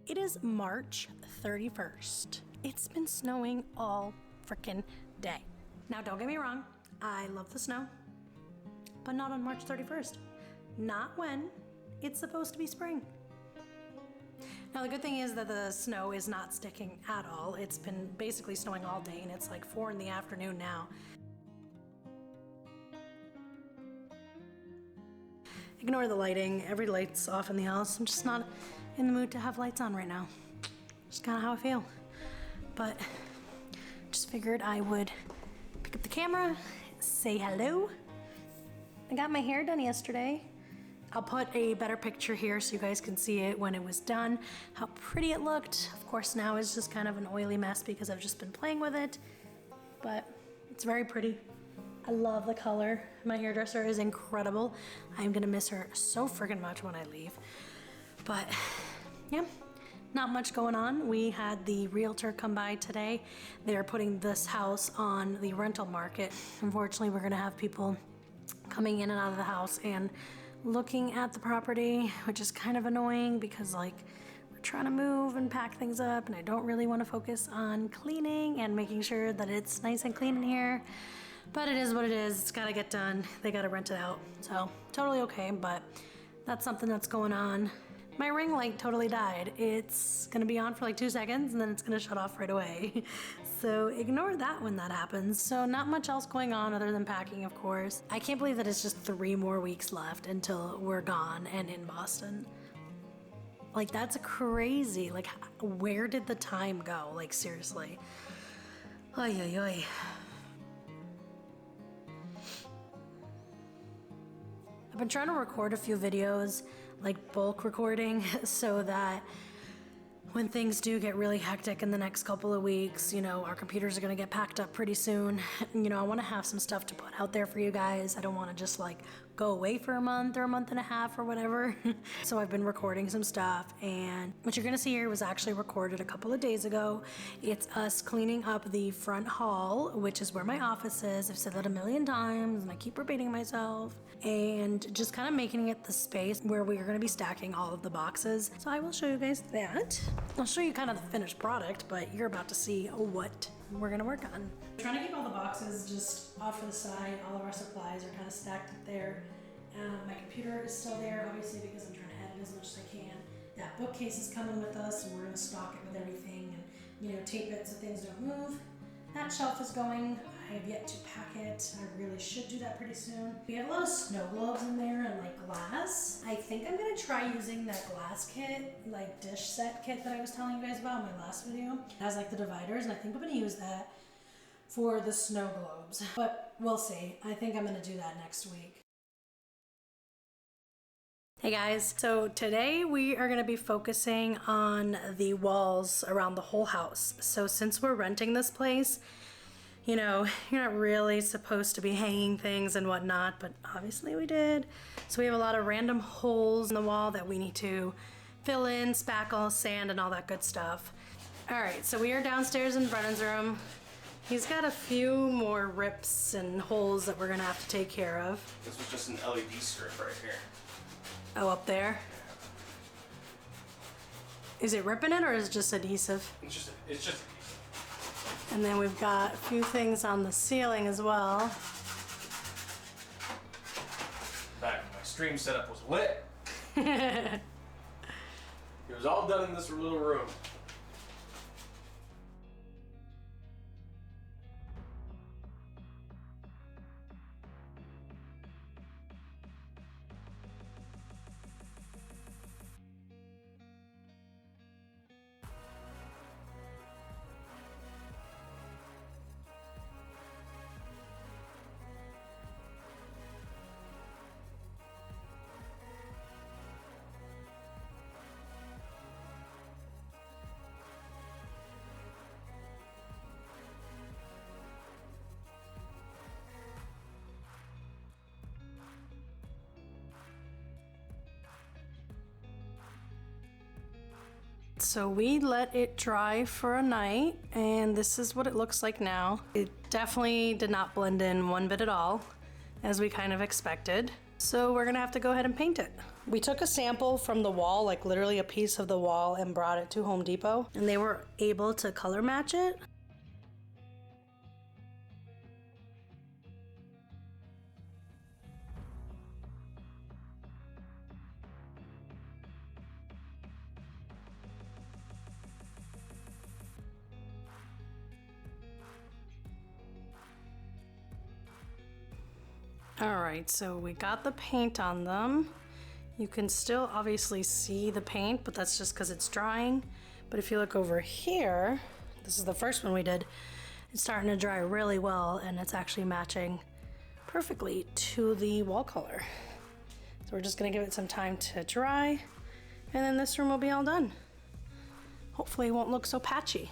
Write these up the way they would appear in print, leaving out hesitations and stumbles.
It is March 31st. It's been snowing all freaking day. Now, don't get me wrong, I love the snow, but not on March 31st. Not when it's supposed to be spring. Now, the good thing is that the snow is not sticking at all. It's been basically snowing all day, and it's like 4 in the afternoon now. Ignore the lighting. Every light's off in the house. I'm just not in the mood to have lights on right now. Just kind of how I feel. But just figured I would pick up the camera, say hello. I got my hair done yesterday. I'll put a better picture here so you guys can see it when it was done, how pretty it looked. Of course, now it's just kind of an oily mess because I've just been playing with it, but it's very pretty. I love the color. My hairdresser is incredible. I'm gonna miss her so freaking much when I leave. But yeah, not much going on. We had the realtor come by today. They're putting this house on the rental market. Unfortunately, we're gonna have people coming in and out of the house and looking at the property, which is kind of annoying because like we're trying to move and pack things up and I don't really want to focus on cleaning and making sure that it's nice and clean in here. But it is what it is. It's got to get done. They got to rent it out. So totally okay, but that's something that's going on. My ring light totally died. It's going to be on for like 2 seconds and then it's going to shut off right away. So ignore that when that happens. So not much else going on other than packing, of course. I can't believe that it's just 3 more weeks left until we're gone and in Boston. Like, that's crazy. Like, where did the time go? Like, seriously. Oy, oy, oy. I've been trying to record a few videos, like bulk recording, so that when things do get really hectic in the next couple of weeks, you know, our computers are gonna get packed up pretty soon. You know, I wanna have some stuff to put out there for you guys. I don't wanna just like go away for a month or a month and a half or whatever. So I've been recording some stuff, and what you're gonna see here was actually recorded a couple of days ago. It's us cleaning up the front hall, which is where my office is. I've said that a million times and I keep repeating myself, and just kind of making it the space where we are gonna be stacking all of the boxes. So I will show you guys that. I'll show you kind of the finished product, but you're about to see what we're gonna work on. I'm trying to keep all the boxes just off to the side. All of our supplies are kind of stacked up there. My computer is still there, obviously, because I'm trying to edit as much as I can. That bookcase is coming with us, and we're gonna stock it with everything and, you know, tape it so things don't move. That shelf is going. I have yet to pack it. I really should do that pretty soon. We have a lot of snow globes in there and like glass. I think I'm gonna try using that glass kit, like dish set kit that I was telling you guys about in my last video. It has like the dividers, and I think I'm gonna use that for the snow globes. But we'll see. I think I'm gonna do that next week. Hey guys, so today we are gonna be focusing on the walls around the whole house. So since we're renting this place, you know, you're not really supposed to be hanging things and whatnot, but obviously we did. So we have a lot of random holes in the wall that we need to fill in, spackle, sand, and all that good stuff. All right, so we are downstairs in Brennan's room. He's got a few more rips and holes that we're gonna have to take care of. This was just an LED strip right here. Oh, up there? Is it ripping it or is it just adhesive? It's just. And then we've got a few things on the ceiling as well. Back when my stream setup was lit. It was all done in this little room. So we let it dry for a night, and this is what it looks like now. It definitely did not blend in one bit at all, as we kind of expected. So we're gonna have to go ahead and paint it. We took a sample from the wall, like literally a piece of the wall, and brought it to Home Depot, and they were able to color match it. All right, so we got the paint on them. You can still obviously see the paint, but that's just because it's drying. But if you look over here, this is the first one we did, it's starting to dry really well, and it's actually matching perfectly to the wall color. So we're just gonna give it some time to dry, and then this room will be all done. Hopefully it won't look so patchy.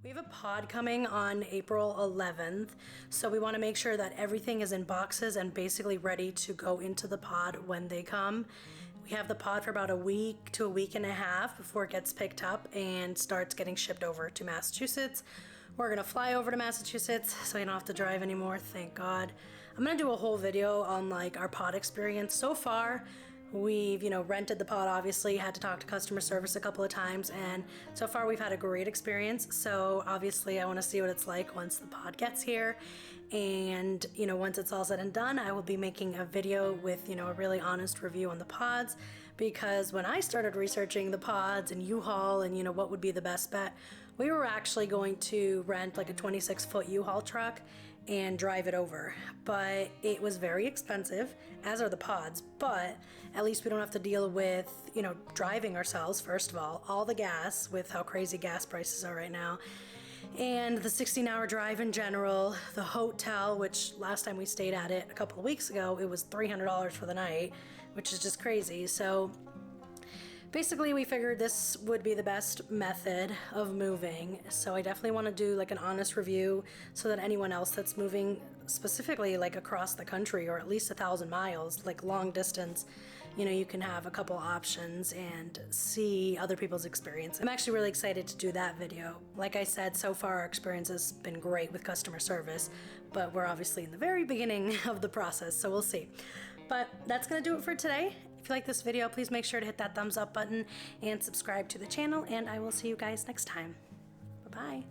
We have a pod coming on April 11th, so we want to make sure that everything is in boxes and basically ready to go into the pod when they come. We have the pod for about a week to a week and a half before it gets picked up and starts getting shipped over to Massachusetts. We're gonna fly over to Massachusetts so we don't have to drive anymore, thank God. I'm gonna do a whole video on like our pod experience so far. We've, rented the pod, obviously, had to talk to customer service a couple of times, and so far we've had a great experience. So obviously I want to see what it's like once the pod gets here. And, once it's all said and done, I will be making a video with, a really honest review on the pods, because when I started researching the pods and U-Haul and, what would be the best bet, we were actually going to rent like a 26-foot U-Haul truck and drive it over. But it was very expensive, as are the pods, but at least we don't have to deal with, driving ourselves, first of all the gas with how crazy gas prices are right now. And the 16-hour drive in general, the hotel, which last time we stayed at it a couple of weeks ago, it was $300 for the night, which is just crazy. So basically we figured this would be the best method of moving. So I definitely want to do like an honest review so that anyone else that's moving specifically like across the country or at least 1,000 miles, like long distance, you can have a couple options and see other people's experience. I'm actually really excited to do that video. Like I said, so far our experience has been great with customer service, but we're obviously in the very beginning of the process, so we'll see. But that's gonna do it for today. If you like this video, please make sure to hit that thumbs up button and subscribe to the channel, and I will see you guys next time. Bye-bye.